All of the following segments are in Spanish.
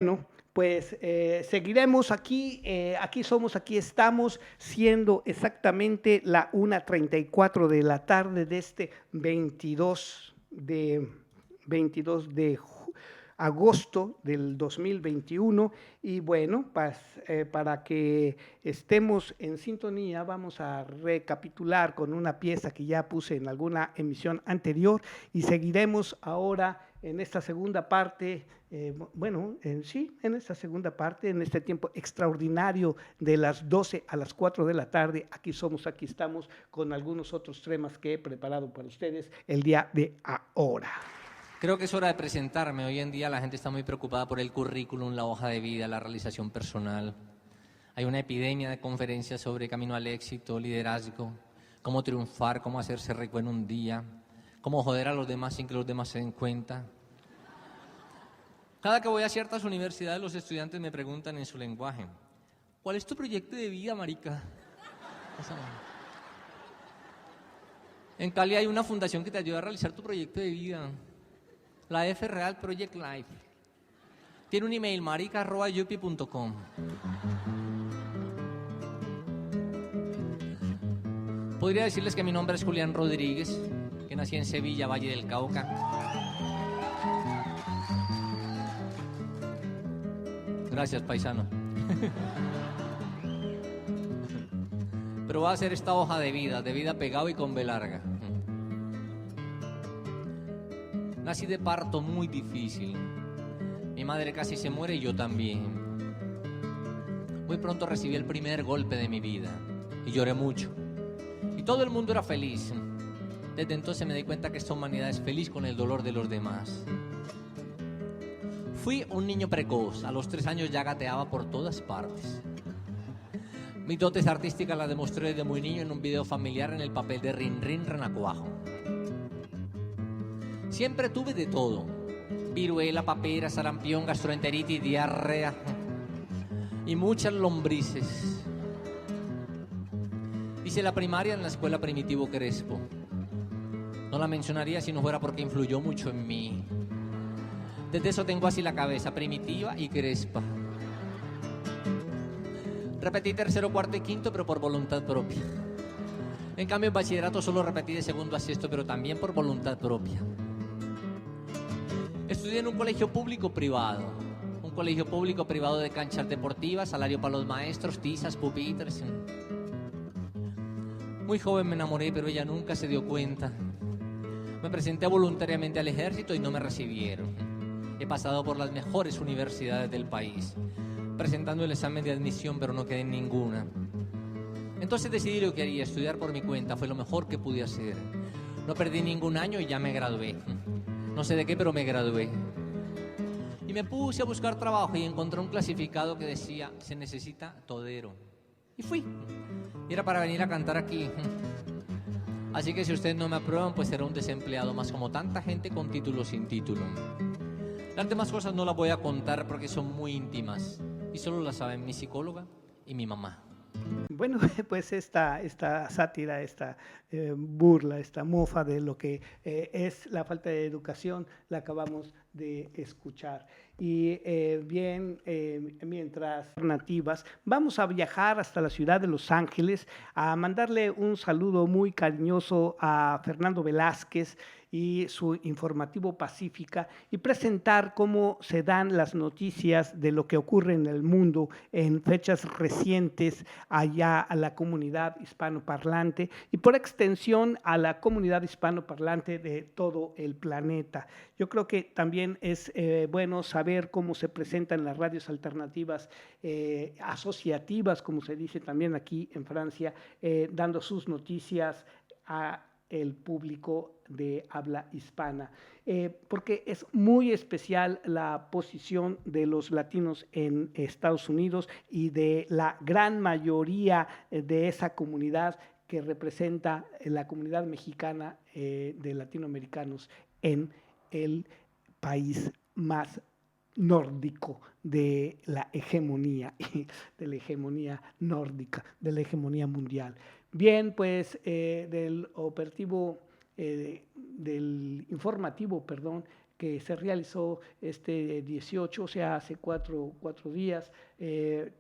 Bueno, pues seguiremos aquí, aquí somos, aquí estamos, siendo exactamente la 1:34 de la tarde de este 22 de agosto del 2021. Y bueno, pues, para que estemos en sintonía, vamos a recapitular con una pieza que ya puse en alguna emisión anterior y seguiremos ahora en esta segunda parte. Sí, en esta segunda parte, en este tiempo extraordinario de las 12 a las 4 de la tarde, aquí somos, aquí estamos, con algunos otros temas que he preparado para ustedes el día de ahora. Creo que es hora de presentarme. Hoy en día la gente está muy preocupada por el currículum, la hoja de vida, la realización personal. Hay una epidemia de conferencias sobre camino al éxito, liderazgo, cómo triunfar, cómo hacerse rico en un día, cómo joder a los demás sin que los demás se den cuenta. Cada que voy a ciertas universidades, los estudiantes me preguntan en su lenguaje: ¿cuál es tu proyecto de vida, marica? En Cali hay una fundación que te ayuda a realizar tu proyecto de vida, la F Real Project Life. Tiene un email, marica@yupi.com. Podría decirles que mi nombre es Julián Rodríguez, que nací en Sevilla, Valle del Cauca. Gracias, paisano. Pero voy a hacer esta hoja de vida pegado y con B larga. Nací de parto muy difícil. Mi madre casi se muere y yo también. Muy pronto recibí el primer golpe de mi vida y lloré mucho. Y todo el mundo era feliz. Desde entonces me di cuenta que esta humanidad es feliz con el dolor de los demás. Fui un niño precoz. A los 3 años ya gateaba por todas partes. Mis dotes artísticas las demostré desde muy niño en un video familiar en el papel de Rin Rin Renacuajo. Siempre tuve de todo: viruela, papera, sarampión, gastroenteritis, diarrea y muchas lombrices. Hice la primaria en la escuela Primitivo Crespo. No la mencionaría si no fuera porque influyó mucho en mí. Desde eso tengo así la cabeza, primitiva y crespa. Repetí tercero, cuarto y quinto, pero por voluntad propia. En cambio, en bachillerato solo repetí de segundo a sexto, pero también por voluntad propia. Estudié en un colegio público-privado. Un colegio público-privado de canchas deportivas, salario para los maestros, tizas, pupitres. Muy joven me enamoré, pero ella nunca se dio cuenta. Me presenté voluntariamente al ejército y no me recibieron. He pasado por las mejores universidades del país, presentando el examen de admisión, pero no quedé en ninguna. Entonces decidí lo que haría, estudiar por mi cuenta. Fue lo mejor que pude hacer. No perdí ningún año y ya me gradué. No sé de qué, pero me gradué. Y me puse a buscar trabajo y encontré un clasificado que decía: se necesita todero. Y fui. Y era para venir a cantar aquí. Así que si ustedes no me aprueban, pues será un desempleado más, como tanta gente con título sin título. Las demás cosas no las voy a contar porque son muy íntimas y solo las saben mi psicóloga y mi mamá. Bueno, pues esta sátira, esta burla, esta mofa de lo que es la falta de educación, la acabamos de escuchar. Y mientras alternativas, vamos a viajar hasta la ciudad de Los Ángeles a mandarle un saludo muy cariñoso a Fernando Velázquez y su informativo Pacífica, y presentar cómo se dan las noticias de lo que ocurre en el mundo en fechas recientes allá a la comunidad hispanoparlante y por extensión a la comunidad hispanoparlante de todo el planeta. Yo creo que también es bueno saber cómo se presentan las radios alternativas asociativas, como se dice también aquí en Francia, dando sus noticias a el público de habla hispana, porque es muy especial la posición de los latinos en Estados Unidos y de la gran mayoría de esa comunidad que representa la comunidad mexicana de latinoamericanos en el país más nórdico de la hegemonía nórdica, de la hegemonía mundial. Bien, pues del informativo, que se realizó este 18, o sea, hace cuatro días.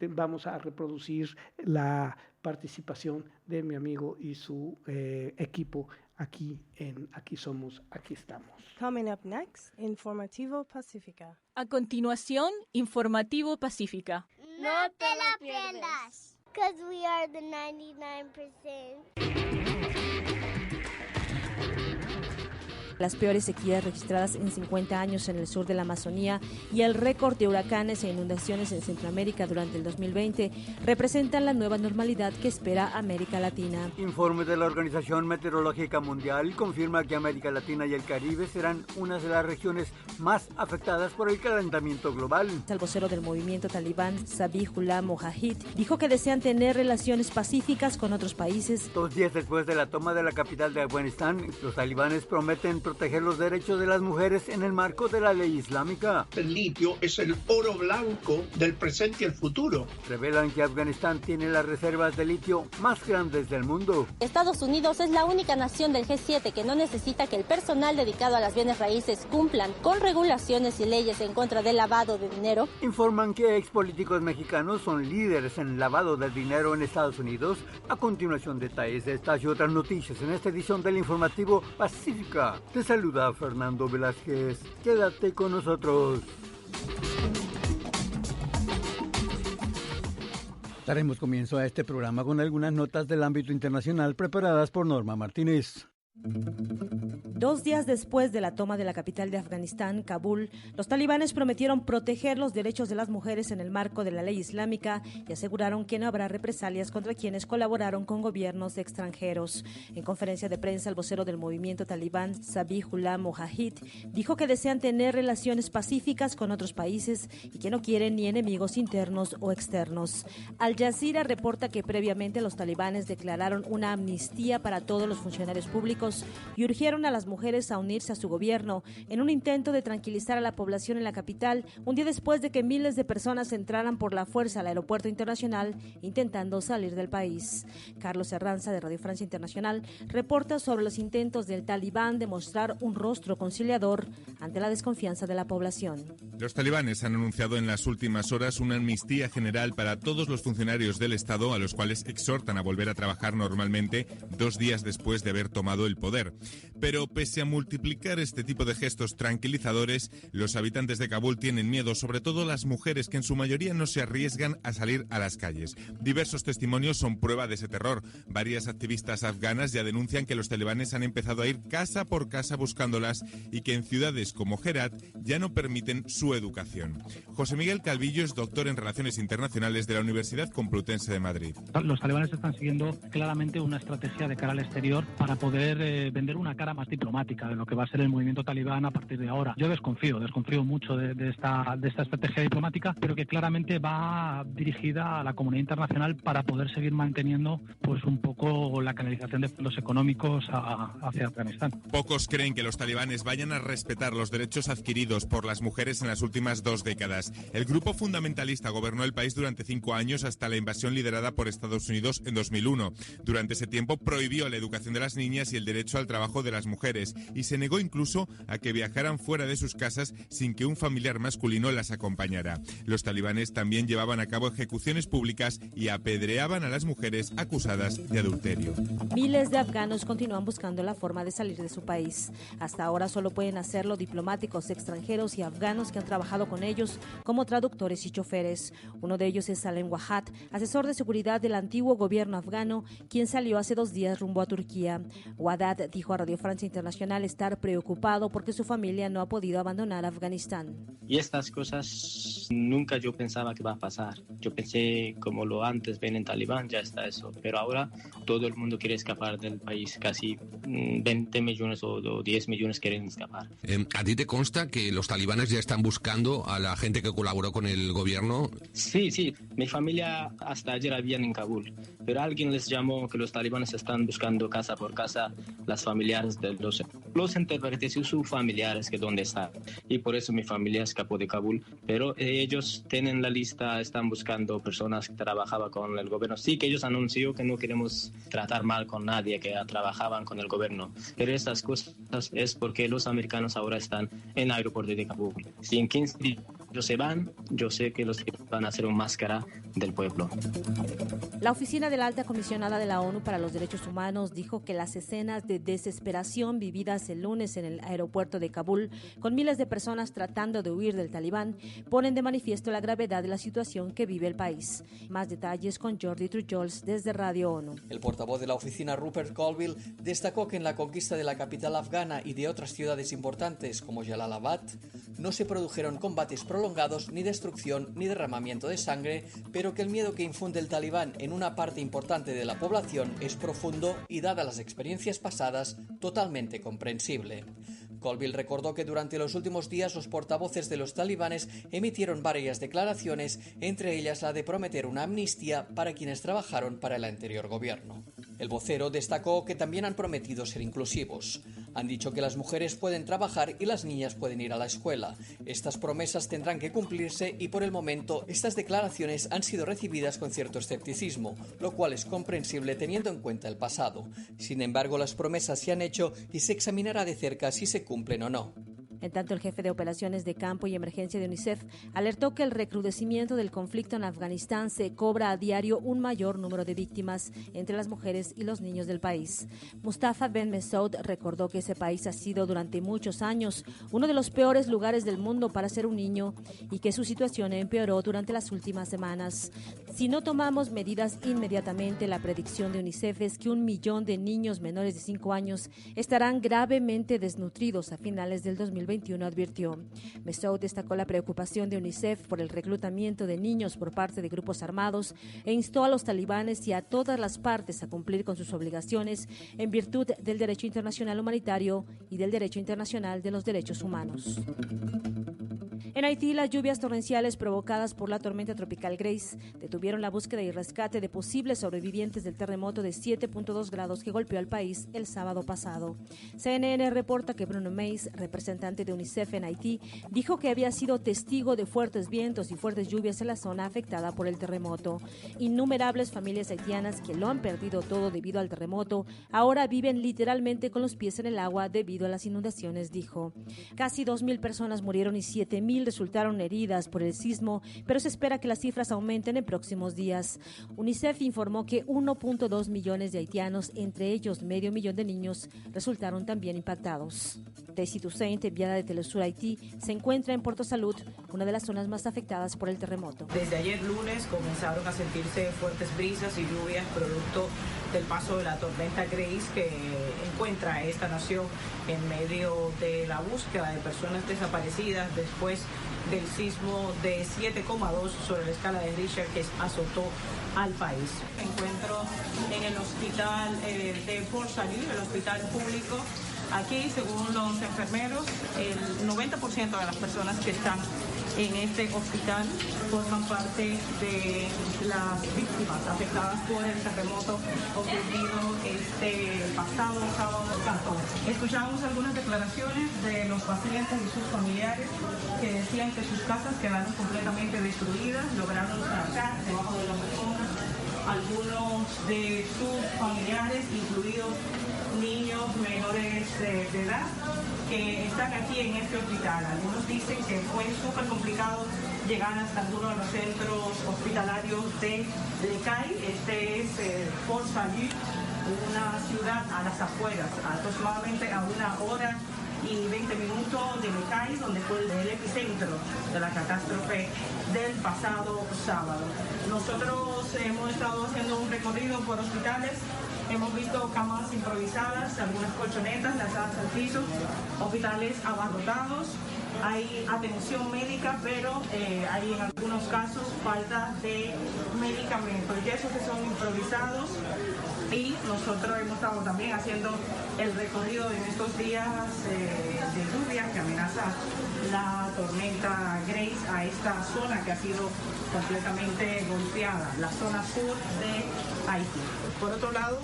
Vamos a reproducir la participación de mi amigo y su equipo aquí en Aquí Somos, Aquí Estamos. Coming up next, Informativo Pacífica. A continuación, Informativo Pacífica. No te la pierdas, because we are the 99%. Las peores sequías registradas en 50 años en el sur de la Amazonía y el récord de huracanes e inundaciones en Centroamérica durante el 2020 representan la nueva normalidad que espera América Latina. Informe de la Organización Meteorológica Mundial confirma que América Latina y el Caribe serán una de las regiones más afectadas por el calentamiento global. El vocero del movimiento talibán, Zabihullah Mujahid, dijo que desean tener relaciones pacíficas con otros países. 2 días después de la toma de la capital de Afganistán, los talibanes prometen proteger los derechos de las mujeres en el marco de la ley islámica. El litio es el oro blanco del presente y el futuro. Revelan que Afganistán tiene las reservas de litio más grandes del mundo. Estados Unidos es la única nación del G7 que no necesita que el personal dedicado a las bienes raíces cumplan con regulaciones y leyes en contra del lavado de dinero. Informan que expolíticos mexicanos son líderes en lavado de dinero en Estados Unidos. A continuación, detalles de estas y otras noticias en esta edición del Informativo Pacífica. Te saluda Fernando Velázquez. Quédate con nosotros. Daremos comienzo a este programa con algunas notas del ámbito internacional preparadas por Norma Martínez. 2 días después de la toma de la capital de Afganistán, Kabul, los talibanes prometieron proteger los derechos de las mujeres en el marco de la ley islámica y aseguraron que no habrá represalias contra quienes colaboraron con gobiernos extranjeros. En conferencia de prensa, el vocero del movimiento talibán, Zabihullah Mujahid, dijo que desean tener relaciones pacíficas con otros países y que no quieren ni enemigos internos o externos. Al Jazeera reporta que previamente los talibanes declararon una amnistía para todos los funcionarios públicos y urgieron a las mujeres a unirse a su gobierno en un intento de tranquilizar a la población en la capital, un día después de que miles de personas entraran por la fuerza al aeropuerto internacional intentando salir del país. Carlos Herranza, de Radio Francia Internacional, reporta sobre los intentos del talibán de mostrar un rostro conciliador ante la desconfianza de la población. Los talibanes han anunciado en las últimas horas una amnistía general para todos los funcionarios del Estado, a los cuales exhortan a volver a trabajar normalmente 2 días después de haber tomado el poder. Pero pese a multiplicar este tipo de gestos tranquilizadores, los habitantes de Kabul tienen miedo, sobre todo las mujeres, que en su mayoría no se arriesgan a salir a las calles. Diversos testimonios son prueba de ese terror. Varias activistas afganas ya denuncian que los talibanes han empezado a ir casa por casa buscándolas y que en ciudades como Herat ya no permiten su educación. José Miguel Calvillo es doctor en Relaciones Internacionales de la Universidad Complutense de Madrid. Los talibanes están siguiendo claramente una estrategia de cara al exterior para poder vender una cara más diplomática de lo que va a ser el movimiento talibán a partir de ahora. Yo desconfío mucho de esta estrategia diplomática, pero que claramente va dirigida a la comunidad internacional para poder seguir manteniendo pues un poco la canalización de fondos económicos hacia Afganistán. Pocos creen que los talibanes vayan a respetar los derechos adquiridos por las mujeres en las últimas 2 décadas. El grupo fundamentalista gobernó el país durante 5 años hasta la invasión liderada por Estados Unidos en 2001. Durante ese tiempo prohibió la educación de las niñas y el derecho al trabajo de las mujeres y se negó incluso a que viajaran fuera de sus casas sin que un familiar masculino las acompañara. Los talibanes también llevaban a cabo ejecuciones públicas y apedreaban a las mujeres acusadas de adulterio. Miles de afganos continúan buscando la forma de salir de su país. Hasta ahora solo pueden hacerlo diplomáticos extranjeros y afganos que han trabajado con ellos como traductores y choferes. Uno de ellos es Salem Wahat, asesor de seguridad del antiguo gobierno afgano, quien salió hace 2 días rumbo a Turquía. Wadat dijo a Radio Francia Internacional estar preocupado porque su familia no ha podido abandonar Afganistán. Y estas cosas nunca yo pensaba que va a pasar. Yo pensé como lo antes ven en Talibán, ya está eso. Pero ahora todo el mundo quiere escapar del país. Casi 20 millones o 10 millones quieren escapar. ¿A ti te consta que los talibanes ya están buscando a la gente que colaboró con el gobierno? Sí. Mi familia hasta ayer habían en Kabul. Pero alguien les llamó que los talibanes están buscando casa por casa las familiares de los los intérpretes y sus familiares que dónde están. Y por eso mi familia escapó de Kabul. Pero ellos tienen la lista, están buscando personas que trabajaban con el gobierno. Sí que ellos anunció que no queremos tratar mal con nadie que trabajaban con el gobierno. Pero estas cosas es porque los americanos ahora están en el aeropuerto de Kabul. Si en 15 días ellos se van, yo sé que los van a hacer un máscara del pueblo. La oficina de la Alta Comisionada de la ONU para los Derechos Humanos dijo que las escenas de desesperación vividas el lunes en el aeropuerto de Kabul, con miles de personas tratando de huir del talibán, ponen de manifiesto la gravedad de la situación que vive el país. Más detalles con Jordi Trujols desde Radio ONU. El portavoz de la oficina, Rupert Colville, destacó que en la conquista de la capital afgana y de otras ciudades importantes como Jalalabad no se produjeron combates prolongados, ni destrucción, ni derramamiento de sangre, pero que el miedo que infunde el talibán en una parte importante de la población es profundo y, dadas las experiencias pasadas, totalmente comprensible. Colville recordó que durante los últimos días los portavoces de los talibanes emitieron varias declaraciones, entre ellas la de prometer una amnistía para quienes trabajaron para el anterior gobierno. El vocero destacó que también han prometido ser inclusivos. Han dicho que las mujeres pueden trabajar y las niñas pueden ir a la escuela. Estas promesas tendrán que cumplirse y por el momento estas declaraciones han sido recibidas con cierto escepticismo, lo cual es comprensible teniendo en cuenta el pasado. Sin embargo, las promesas se han hecho y se examinará de cerca si se cumplen o no. En tanto, el jefe de operaciones de campo y emergencia de UNICEF alertó que el recrudecimiento del conflicto en Afganistán se cobra a diario un mayor número de víctimas entre las mujeres y los niños del país. Mustafa Ben Messoud recordó que ese país ha sido durante muchos años uno de los peores lugares del mundo para ser un niño y que su situación empeoró durante las últimas semanas. Si no tomamos medidas inmediatamente, la predicción de UNICEF es que 1 millón de niños menores de 5 años estarán gravemente desnutridos a finales del 2021, advirtió. Messoud destacó la preocupación de UNICEF por el reclutamiento de niños por parte de grupos armados e instó a los talibanes y a todas las partes a cumplir con sus obligaciones en virtud del derecho internacional humanitario y del derecho internacional de los derechos humanos. En Haití, las lluvias torrenciales provocadas por la tormenta tropical Grace detuvieron la búsqueda y rescate de posibles sobrevivientes del terremoto de 7.2 grados que golpeó al país el sábado pasado. CNN reporta que Bruno Mays, representante de UNICEF en Haití, dijo que había sido testigo de fuertes vientos y fuertes lluvias en la zona afectada por el terremoto. Innumerables familias haitianas que lo han perdido todo debido al terremoto ahora viven literalmente con los pies en el agua debido a las inundaciones, dijo. Casi 2.000 personas murieron y 7.000 resultaron heridas por el sismo, pero se espera que las cifras aumenten en próximos días. UNICEF informó que 1.2 millones de haitianos, entre ellos 500.000 de niños, resultaron también impactados. Daisy Toussaint, enviada de Telesur Haití, se encuentra en Puerto Salud, una de las zonas más afectadas por el terremoto. Desde ayer lunes comenzaron a sentirse fuertes brisas y lluvias producto del paso de la tormenta Grace, que encuentra a esta nación en medio de la búsqueda de personas desaparecidas después del sismo de 7,2 sobre la escala de Richter que azotó al país. Me encuentro en el hospital de Port Salut, el hospital público. Aquí, según los enfermeros, el 90% de las personas que están en este hospital forman parte de las víctimas afectadas por el terremoto ocurrido este pasado sábado 14. Escuchamos algunas declaraciones de los pacientes y sus familiares que decían que sus casas quedaron completamente destruidas, lograron sacar debajo de las personas algunos de sus familiares, incluidos niños menores de edad, que están aquí en este hospital. Algunos dicen que fue súper complicado llegar hasta algunos de los centros hospitalarios de Lecay. Este es Port Salut, una ciudad a las afueras, aproximadamente a 1 hora y 20 minutos de Lecay, donde fue el epicentro de la catástrofe del pasado sábado. Nosotros hemos estado haciendo un recorrido por hospitales. Hemos visto camas improvisadas, algunas colchonetas lanzadas al piso, hospitales abarrotados. Hay atención médica, pero hay en algunos casos falta de medicamentos, y esos que son improvisados. Y nosotros hemos estado también haciendo el recorrido en estos días de lluvia que amenaza la tormenta Grace a esta zona que ha sido completamente golpeada, la zona sur de Haití. Por otro lado,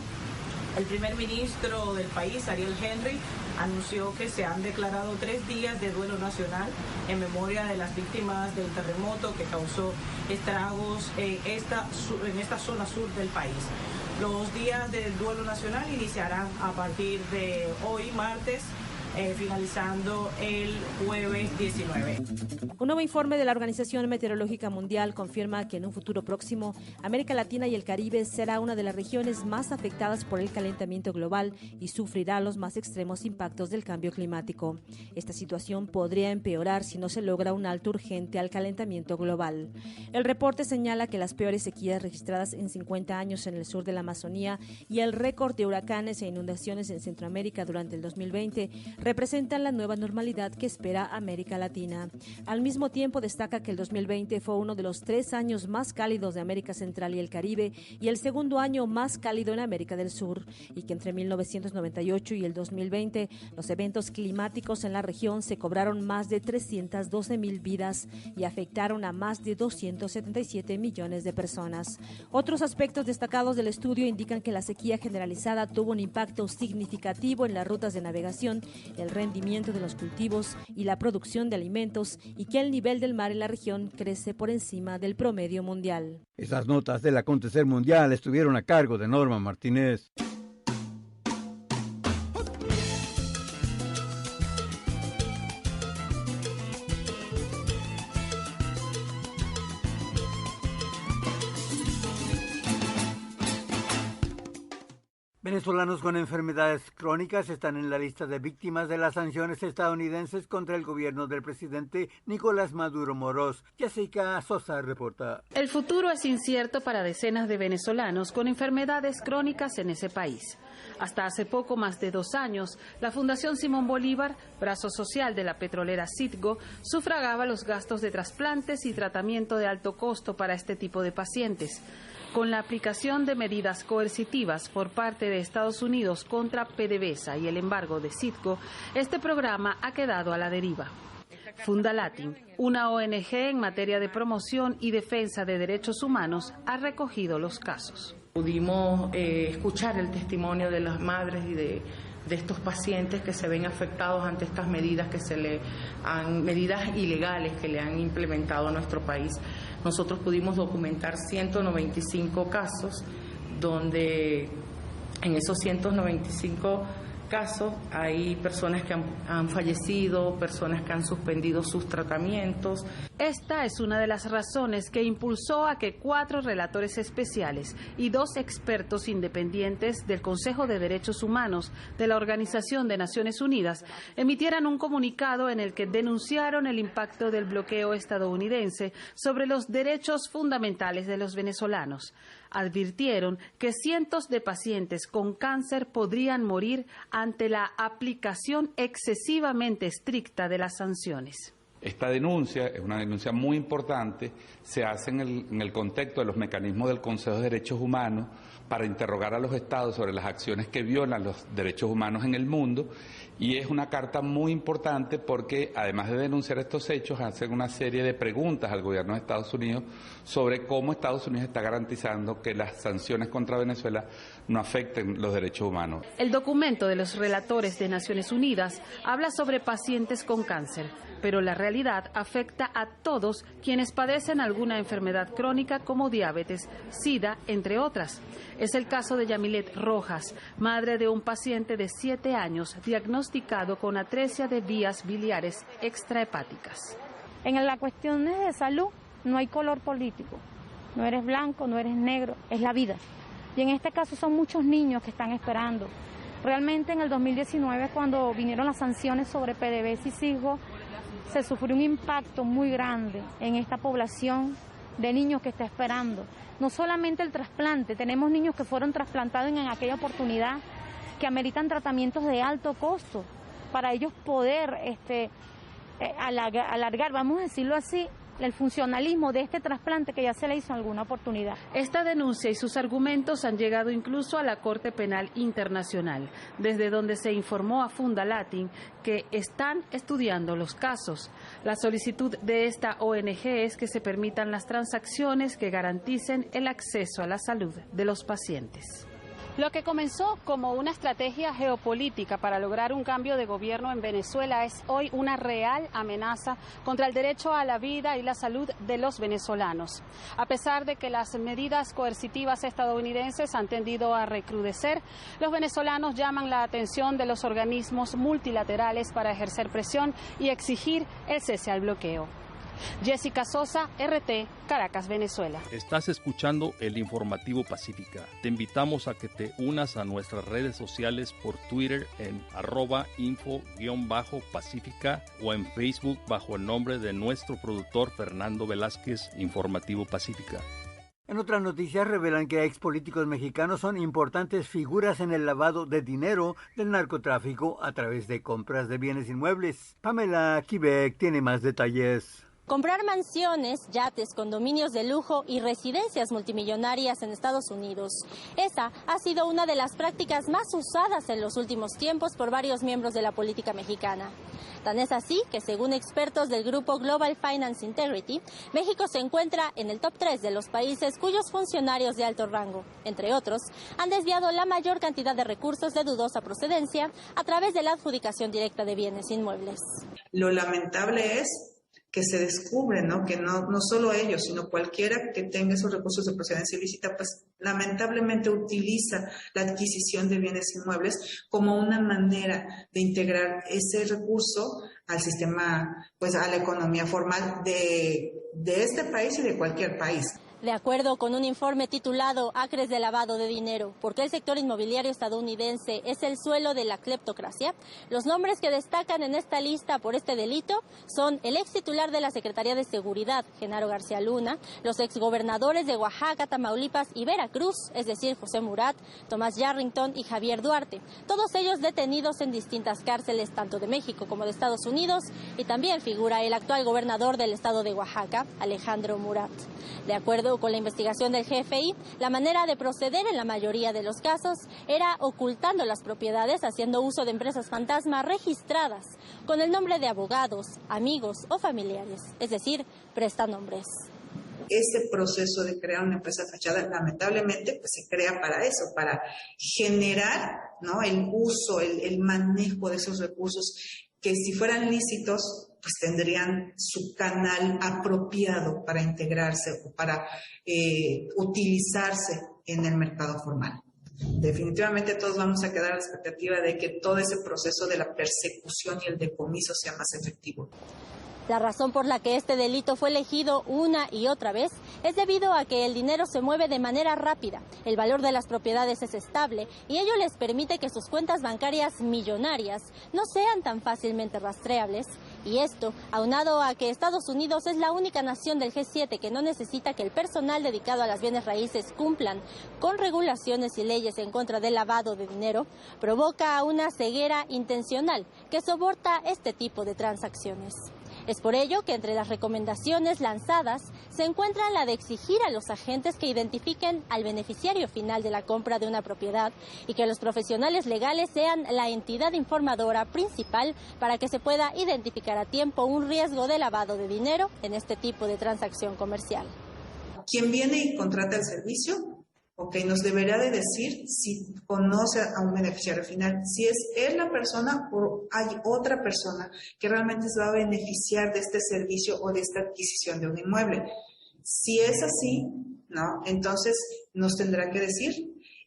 El primer ministro del país, Ariel Henry, anunció que se han declarado 3 días de duelo nacional en memoria de las víctimas del terremoto que causó estragos en esta zona sur del país. Los días del duelo nacional iniciarán a partir de hoy, martes, finalizando el jueves 19. Un nuevo informe de la Organización Meteorológica Mundial confirma que en un futuro próximo, América Latina y el Caribe será una de las regiones más afectadas por el calentamiento global y sufrirá los más extremos impactos del cambio climático. Esta situación podría empeorar si no se logra un alto urgente al calentamiento global. El reporte señala que las peores sequías registradas en 50 años en el sur de la Amazonía y el récord de huracanes e inundaciones en Centroamérica durante el 2020 representan la nueva normalidad que espera América Latina. Al mismo tiempo, destaca que el 2020 fue uno de los 3 años más cálidos de América Central y el Caribe y el segundo año más cálido en América del Sur, y que entre 1998 y el 2020 los eventos climáticos en la región se cobraron más de 312,000 vidas y afectaron a más de 277 millones de personas. Otros aspectos destacados del estudio indican que la sequía generalizada tuvo un impacto significativo en las rutas de navegación, el rendimiento de los cultivos y la producción de alimentos, y que el nivel del mar en la región crece por encima del promedio mundial. Esas notas del acontecer mundial estuvieron a cargo de Norma Martínez. Venezolanos con enfermedades crónicas están en la lista de víctimas de las sanciones estadounidenses contra el gobierno del presidente Nicolás Maduro Moros. Jessica Sosa reporta. El futuro es incierto para decenas de venezolanos con enfermedades crónicas en ese país. Hasta hace poco más de 2 años, la Fundación Simón Bolívar, brazo social de la petrolera Citgo, sufragaba los gastos de trasplantes y tratamiento de alto costo para este tipo de pacientes. Con la aplicación de medidas coercitivas por parte de Estados Unidos contra PDVSA y el embargo de Citgo, este programa ha quedado a la deriva. Fundalatin, una ONG en materia de promoción y defensa de derechos humanos, ha recogido los casos. Pudimos escuchar el testimonio de las madres y de estos pacientes que se ven afectados ante estas medidas medidas ilegales que le han implementado a nuestro país. Nosotros pudimos documentar 195 casos, donde en esos 195 casos hay personas que han fallecido, personas que han suspendido sus tratamientos. Esta es una de las razones que impulsó a que 4 relatores especiales y 2 expertos independientes del Consejo de Derechos Humanos de la Organización de Naciones Unidas emitieran un comunicado en el que denunciaron el impacto del bloqueo estadounidense sobre los derechos fundamentales de los venezolanos. Advirtieron que cientos de pacientes con cáncer podrían morir ante la aplicación excesivamente estricta de las sanciones. Esta denuncia es una denuncia muy importante, se hace en el contexto de los mecanismos del Consejo de Derechos Humanos para interrogar a los estados sobre las acciones que violan los derechos humanos en el mundo, y es una carta muy importante porque además de denunciar estos hechos hacen una serie de preguntas al gobierno de Estados Unidos sobre cómo Estados Unidos está garantizando que las sanciones contra Venezuela no afecten los derechos humanos. El documento de los relatores de Naciones Unidas habla sobre pacientes con cáncer, pero la realidad afecta a todos quienes padecen alguna enfermedad crónica como diabetes, SIDA, entre otras. Es el caso de Yamilet Rojas, madre de un paciente de 7 años diagnosticado con atresia de vías biliares extrahepáticas. En las cuestiones de salud no hay color político, no eres blanco, no eres negro, es la vida. Y en este caso son muchos niños que están esperando. Realmente en el 2019, cuando vinieron las sanciones sobre PDVSA y Citgo, se sufrió un impacto muy grande en esta población de niños que está esperando. No solamente el trasplante, tenemos niños que fueron trasplantados en aquella oportunidad que ameritan tratamientos de alto costo para ellos poder alargar, vamos a decirlo así, el funcionalismo de este trasplante que ya se le hizo en alguna oportunidad. Esta denuncia y sus argumentos han llegado incluso a la Corte Penal Internacional, desde donde se informó a Fundalatin que están estudiando los casos. La solicitud de esta ONG es que se permitan las transacciones que garanticen el acceso a la salud de los pacientes. Lo que comenzó como una estrategia geopolítica para lograr un cambio de gobierno en Venezuela es hoy una real amenaza contra el derecho a la vida y la salud de los venezolanos. A pesar de que las medidas coercitivas estadounidenses han tendido a recrudecer, los venezolanos llaman la atención de los organismos multilaterales para ejercer presión y exigir el cese al bloqueo. Jessica Sosa, RT, Caracas, Venezuela. Estás escuchando el Informativo Pacífica. Te invitamos a que te unas a nuestras redes sociales por Twitter en @info_pacífica o en Facebook bajo el nombre de nuestro productor Fernando Velázquez, Informativo Pacífica. En otras noticias revelan que expolíticos mexicanos son importantes figuras en el lavado de dinero del narcotráfico a través de compras de bienes inmuebles. Pamela Quebec tiene más detalles. Comprar mansiones, yates, condominios de lujo y residencias multimillonarias en Estados Unidos. Esa ha sido una de las prácticas más usadas en los últimos tiempos por varios miembros de la política mexicana. Tan es así que, según expertos del grupo Global Finance Integrity, México se encuentra en el top 3 de los países cuyos funcionarios de alto rango, entre otros, han desviado la mayor cantidad de recursos de dudosa procedencia a través de la adjudicación directa de bienes inmuebles. Lo lamentable es que se descubre, ¿no? Que no solo ellos, sino cualquiera que tenga esos recursos de procedencia ilícita, pues lamentablemente utiliza la adquisición de bienes inmuebles como una manera de integrar ese recurso al sistema, pues a la economía formal de este país y de cualquier país. De acuerdo con un informe titulado Acres de lavado de dinero, ¿por qué el sector inmobiliario estadounidense es el suelo de la cleptocracia?, los nombres que destacan en esta lista por este delito son el ex titular de la Secretaría de Seguridad, Genaro García Luna, los exgobernadores de Oaxaca, Tamaulipas y Veracruz, es decir, José Murat, Tomás Yarrington y Javier Duarte, todos ellos detenidos en distintas cárceles tanto de México como de Estados Unidos, y también figura el actual gobernador del estado de Oaxaca, Alejandro Murat. De acuerdo con la investigación del GFI, la manera de proceder en la mayoría de los casos era ocultando las propiedades, haciendo uso de empresas fantasma registradas con el nombre de abogados, amigos o familiares, es decir, prestanombres. Ese proceso de crear una empresa fachada, lamentablemente, pues se crea para eso, para generar, ¿no?, el uso, el manejo de esos recursos que, si fueran lícitos, pues tendrían su canal apropiado para integrarse o para utilizarse en el mercado formal. Definitivamente todos vamos a quedar a la expectativa de que todo ese proceso de la persecución y el decomiso sea más efectivo. La razón por la que este delito fue elegido una y otra vez es debido a que el dinero se mueve de manera rápida, el valor de las propiedades es estable y ello les permite que sus cuentas bancarias millonarias no sean tan fácilmente rastreables. Y esto, aunado a que Estados Unidos es la única nación del G7 que no necesita que el personal dedicado a las bienes raíces cumplan con regulaciones y leyes en contra del lavado de dinero, provoca una ceguera intencional que soporta este tipo de transacciones. Es por ello que entre las recomendaciones lanzadas se encuentra la de exigir a los agentes que identifiquen al beneficiario final de la compra de una propiedad y que los profesionales legales sean la entidad informadora principal para que se pueda identificar a tiempo un riesgo de lavado de dinero en este tipo de transacción comercial. Quien viene y contrata el servicio, nos deberá de decir si conoce a un beneficiario final, si es él la persona o hay otra persona que realmente se va a beneficiar de este servicio o de esta adquisición de un inmueble. Si es así, ¿no?, entonces nos tendrá que decir.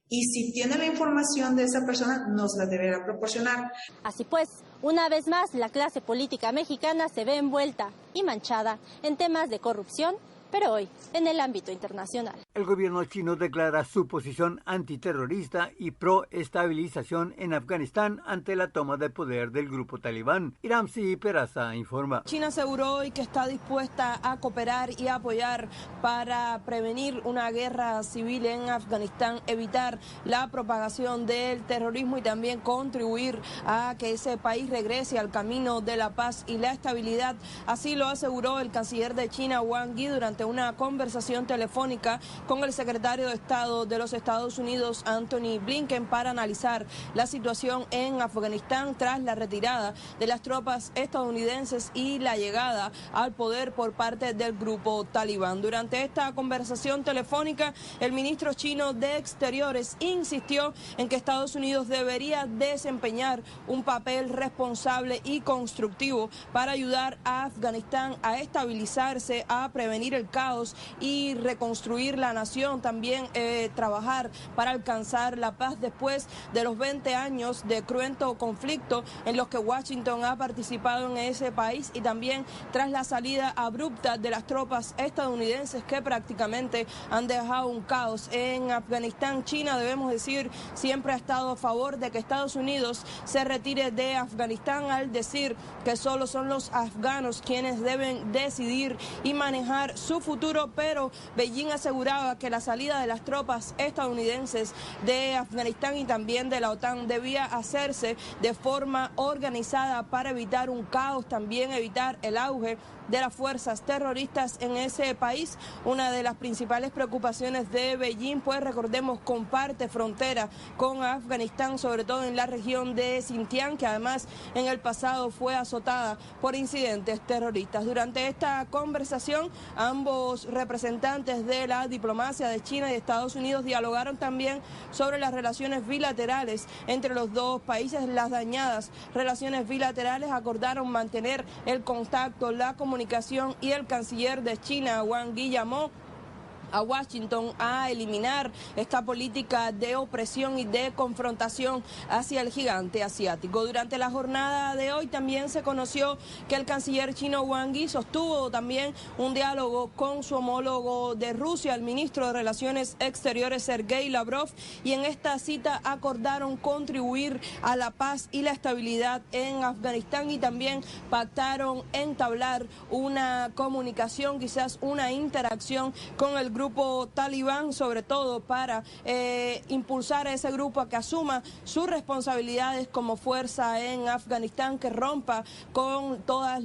Y si tiene la información de esa persona, nos la deberá proporcionar. Así pues, una vez más, la clase política mexicana se ve envuelta y manchada en temas de corrupción, pero hoy en el ámbito internacional. El gobierno chino declara su posición antiterrorista y pro-estabilización en Afganistán ante la toma de poder del grupo talibán. Iramsi Peraza informa. China aseguró hoy que está dispuesta a cooperar y apoyar para prevenir una guerra civil en Afganistán, evitar la propagación del terrorismo y también contribuir a que ese país regrese al camino de la paz y la estabilidad. Así lo aseguró el canciller de China, Wang Yi, durante durante una conversación telefónica con el secretario de Estado de los Estados Unidos, Anthony Blinken, para analizar la situación en Afganistán tras la retirada de las tropas estadounidenses y la llegada al poder por parte del grupo talibán. Durante esta conversación telefónica, el ministro chino de Exteriores insistió en que Estados Unidos debería desempeñar un papel responsable y constructivo para ayudar a Afganistán a estabilizarse, a prevenir el caos y reconstruir la nación, también trabajar para alcanzar la paz después de los 20 años de cruento conflicto en los que Washington ha participado en ese país, y también tras la salida abrupta de las tropas estadounidenses que prácticamente han dejado un caos en Afganistán. China, debemos decir, siempre ha estado a favor de que Estados Unidos se retire de Afganistán, al decir que solo son los afganos quienes deben decidir y manejar su futuro, pero Beijing aseguraba que la salida de las tropas estadounidenses de Afganistán y también de la OTAN debía hacerse de forma organizada para evitar un caos, también evitar el auge de las fuerzas terroristas en ese país. Una de las principales preocupaciones de Beijing, pues recordemos, comparte frontera con Afganistán, sobre todo en la región de Xinjiang, que además en el pasado fue azotada por incidentes terroristas. Durante esta conversación, ambos representantes de la diplomacia de China y de Estados Unidos dialogaron también sobre las relaciones bilaterales entre los dos países. Las dañadas relaciones bilaterales acordaron mantener el contacto, la comunicación, y el canciller de China, Wang Yi, llamó a Washington a eliminar esta política de opresión y de confrontación hacia el gigante asiático. Durante la jornada de hoy también se conoció que el canciller chino Wang Yi sostuvo también un diálogo con su homólogo de Rusia, el ministro de Relaciones Exteriores Sergei Lavrov, y en esta cita acordaron contribuir a la paz y la estabilidad en Afganistán, y también pactaron entablar una comunicación, quizás una interacción con el grupo talibán, sobre todo para impulsar a ese grupo a que asuma sus responsabilidades como fuerza en Afganistán, que rompa con todos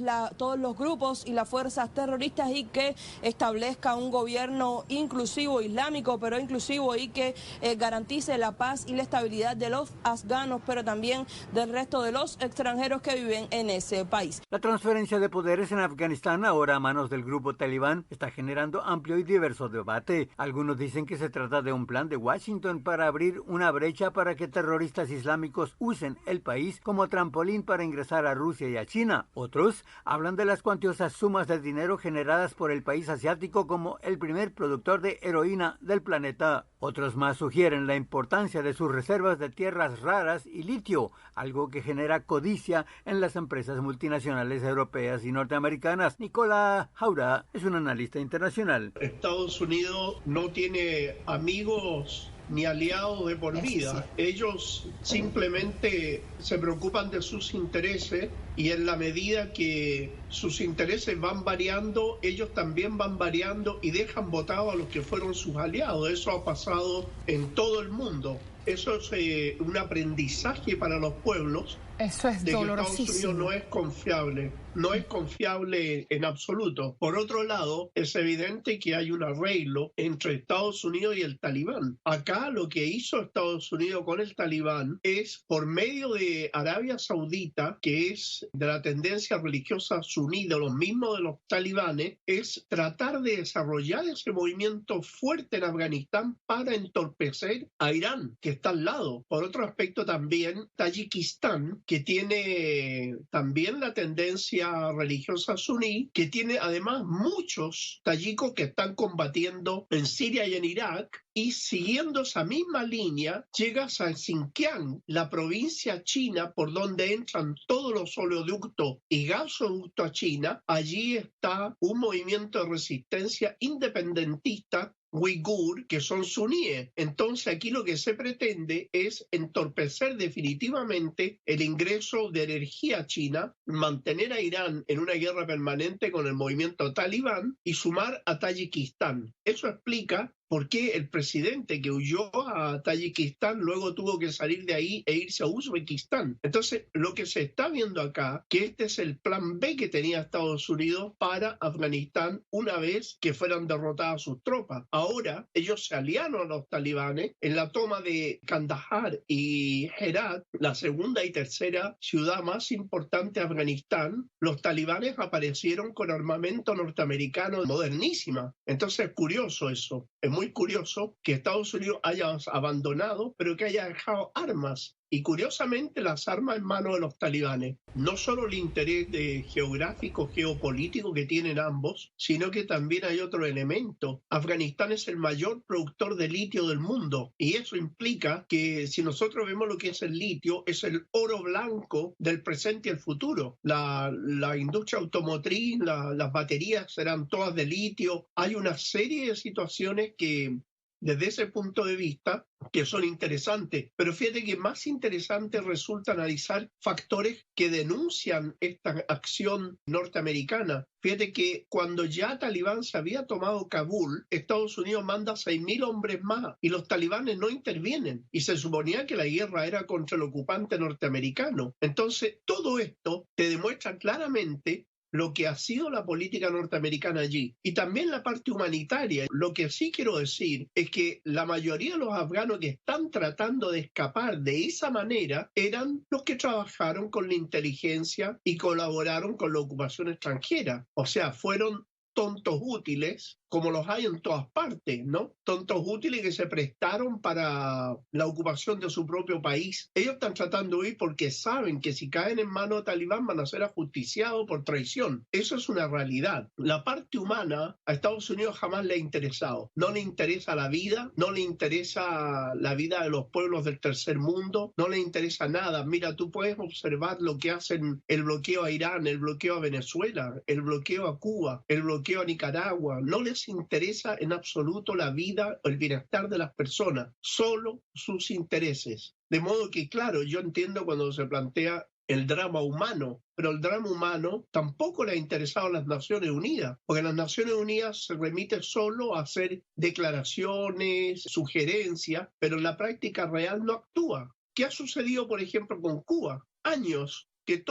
los grupos y las fuerzas terroristas, y que establezca un gobierno inclusivo, islámico, pero inclusivo, y que garantice la paz y la estabilidad de los afganos, pero también del resto de los extranjeros que viven en ese país. La transferencia de poderes en Afganistán, ahora a manos del grupo talibán, está generando amplio y diverso debate. Algunos dicen que se trata de un plan de Washington para abrir una brecha para que terroristas islámicos usen el país como trampolín para ingresar a Rusia y a China. Otros hablan de las cuantiosas sumas de dinero generadas por el país asiático como el primer productor de heroína del planeta. Otros más sugieren la importancia de sus reservas de tierras raras y litio, algo que genera codicia en las empresas multinacionales europeas y norteamericanas. Nicola Jaura es un analista internacional. Estados Unidos no tiene amigos ni aliados de por vida. Ellos simplemente se preocupan de sus intereses, y en la medida que sus intereses van variando, ellos también van variando y dejan votados a los que fueron sus aliados. Eso ha pasado en todo el mundo. Eso es un aprendizaje para los pueblos. Eso es de dolorosísimo. Que Estados Unidos no es confiable. No es confiable en absoluto. Por otro lado, es evidente que hay un arreglo entre Estados Unidos y el talibán. Acá lo que hizo Estados Unidos con el talibán es, por medio de Arabia Saudita, que es de la tendencia religiosa suní, de los mismos de los talibanes, es tratar de desarrollar ese movimiento fuerte en Afganistán para entorpecer a Irán, que está al lado. Por otro aspecto también, Tayikistán, que tiene también la tendencia religiosa suní, que tiene además muchos tayikos que están combatiendo en Siria y en Irak, y siguiendo esa misma línea llegas a Xinjiang, la provincia china por donde entran todos los oleoductos y gasoductos a China. Allí está un movimiento de resistencia independentista uigur, que son suníes. Entonces aquí lo que se pretende es entorpecer definitivamente el ingreso de energía china, mantener a Irán en una guerra permanente con el movimiento talibán y sumar a Tayikistán. Eso explica por qué el presidente que huyó a Tayikistán luego tuvo que salir de ahí e irse a Uzbekistán. Entonces, lo que se está viendo acá, que este es el plan B que tenía Estados Unidos para Afganistán una vez que fueran derrotadas sus tropas. Ahora, ellos se aliaron a los talibanes en la toma de Kandahar y Herat, la segunda y tercera ciudad más importante de Afganistán. Los talibanes aparecieron con armamento norteamericano modernísima. Entonces es curioso eso, es muy curioso que Estados Unidos haya abandonado, pero que haya dejado armas. Y curiosamente las armas en manos de los talibanes. No solo el interés geográfico, geopolítico que tienen ambos, sino que también hay otro elemento. Afganistán es el mayor productor de litio del mundo y eso implica que si nosotros vemos lo que es el litio, es el oro blanco del presente y el futuro. La industria automotriz, las baterías serán todas de litio. Hay una serie de situaciones que desde ese punto de vista que son interesantes, pero fíjate que más interesante resulta analizar factores que denuncian esta acción norteamericana. Fíjate que cuando ya Talibán se había tomado Kabul, Estados Unidos manda 6.000 hombres más y los talibanes no intervienen y se suponía que la guerra era contra el ocupante norteamericano. Entonces, todo esto te demuestra claramente lo que ha sido la política norteamericana allí y también la parte humanitaria. Lo que sí quiero decir es que la mayoría de los afganos que están tratando de escapar de esa manera eran los que trabajaron con la inteligencia y colaboraron con la ocupación extranjera. O sea, fueron tontos útiles, como los hay en todas partes, ¿no? Tontos útiles que se prestaron para la ocupación de su propio país. Ellos están tratando de huir porque saben que si caen en manos de Talibán van a ser ajusticiados por traición. Eso es una realidad. La parte humana a Estados Unidos jamás le ha interesado. No le interesa la vida, no le interesa la vida de los pueblos del tercer mundo, no le interesa nada. Mira, tú puedes observar lo que hacen el bloqueo a Irán, el bloqueo a Venezuela, el bloqueo a Cuba, el bloqueo a Nicaragua. No les interesa en absoluto la vida o el bienestar de las personas, solo sus intereses. De modo que, claro, yo entiendo cuando se plantea el drama humano, pero el drama humano tampoco le ha interesado a las Naciones Unidas, porque las Naciones Unidas se remite solo a hacer declaraciones, sugerencias, pero en la práctica real no actúa. ¿Qué ha sucedido, por ejemplo, con Cuba? Años que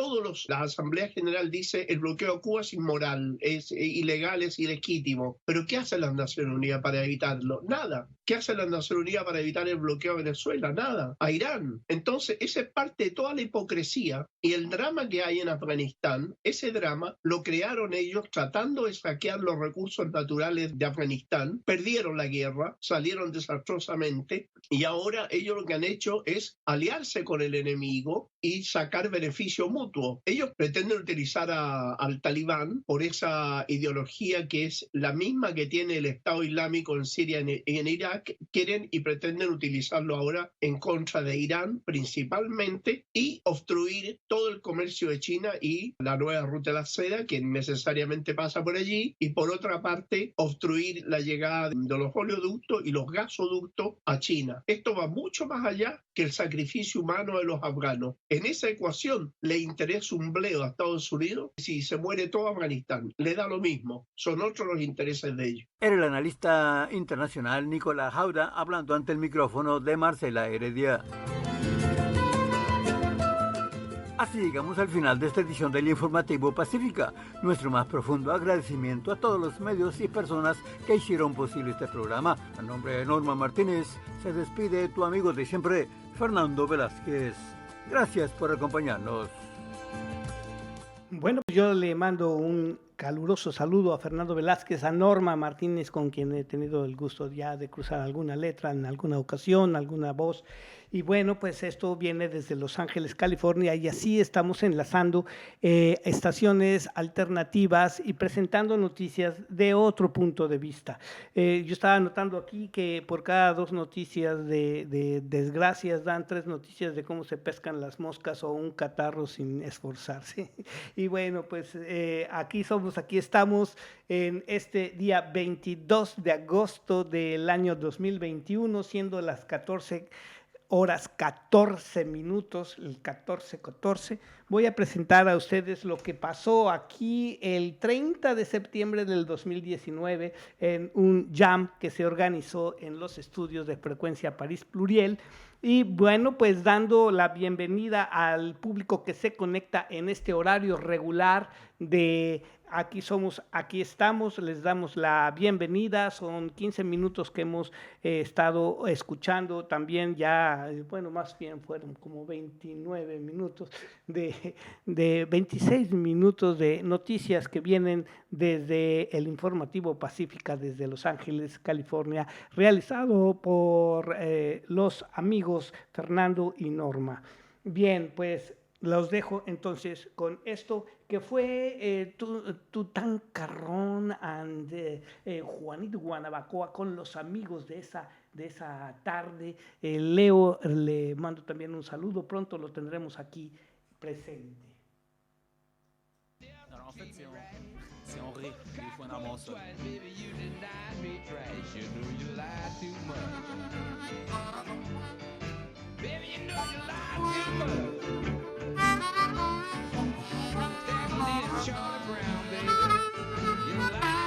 la Asamblea General dice el bloqueo a Cuba es inmoral, es ilegal, es ilegítimo. ¿Pero qué hacen las Naciones Unidas para evitarlo? Nada. ¿Qué hacen las Naciones Unidas para evitar el bloqueo a Venezuela? Nada. A Irán. Entonces, esa es parte de toda la hipocresía y el drama que hay en Afganistán. Ese drama lo crearon ellos tratando de saquear los recursos naturales de Afganistán. Perdieron la guerra, salieron desastrosamente y ahora ellos lo que han hecho es aliarse con el enemigo y sacar beneficio mutuo. Ellos pretenden utilizar al Talibán por esa ideología que es la misma que tiene el Estado Islámico en Siria y en Irak. Quieren y pretenden utilizarlo ahora en contra de Irán principalmente y obstruir todo el comercio de China y la nueva ruta de la seda que necesariamente pasa por allí y por otra parte obstruir la llegada de los oleoductos y los gasoductos a China. Esto va mucho más allá que el sacrificio humano de los afganos. En esa ecuación le interesa un bleo a Estados Unidos si se muere todo Afganistán. Le da lo mismo. Son otros los intereses de ellos. Era el analista internacional Nicolás Jaura hablando ante el micrófono de Marcela Heredia. Así llegamos al final de esta edición del Informativo Pacífica. Nuestro más profundo agradecimiento a todos los medios y personas que hicieron posible este programa. A nombre de Norma Martínez, se despide tu amigo de siempre, Fernando Velázquez. Gracias por acompañarnos. Bueno, yo le mando un caluroso saludo a Fernando Velázquez, a Norma Martínez, con quien he tenido el gusto ya de cruzar alguna letra en alguna ocasión, alguna voz. Y bueno, pues esto viene desde Los Ángeles, California, y así estamos enlazando estaciones alternativas y presentando noticias de otro punto de vista. Yo estaba notando aquí que por cada 2 noticias de desgracias dan 3 noticias de cómo se pescan las moscas o un catarro sin esforzarse. Y bueno, pues aquí estamos en este día 22 de agosto del año 2021, siendo las 14 horas 14 minutos, el 14:14. voy a presentar a ustedes lo que pasó aquí el 30 de septiembre del 2019 en un jam que se organizó en los estudios de Frecuencia París Pluriel. Y bueno, pues dando la bienvenida al público que se conecta en este horario regular de Aquí estamos, les damos la bienvenida. Son 15 minutos que hemos estado escuchando también ya, bueno, más bien fueron como 29 minutos, de 26 minutos de noticias que vienen desde el Informativo Pacífica, desde Los Ángeles, California, realizado por los amigos Fernando y Norma. Bien, pues los dejo entonces con esto que fue Tutankamón and Juanito Guanabacoa con los amigos de esa tarde. Leo, le mando también un saludo, pronto lo tendremos aquí presente. Alors en fait, c'est Henri, il faut un arme en sol. Charlie Brown, baby, you lie.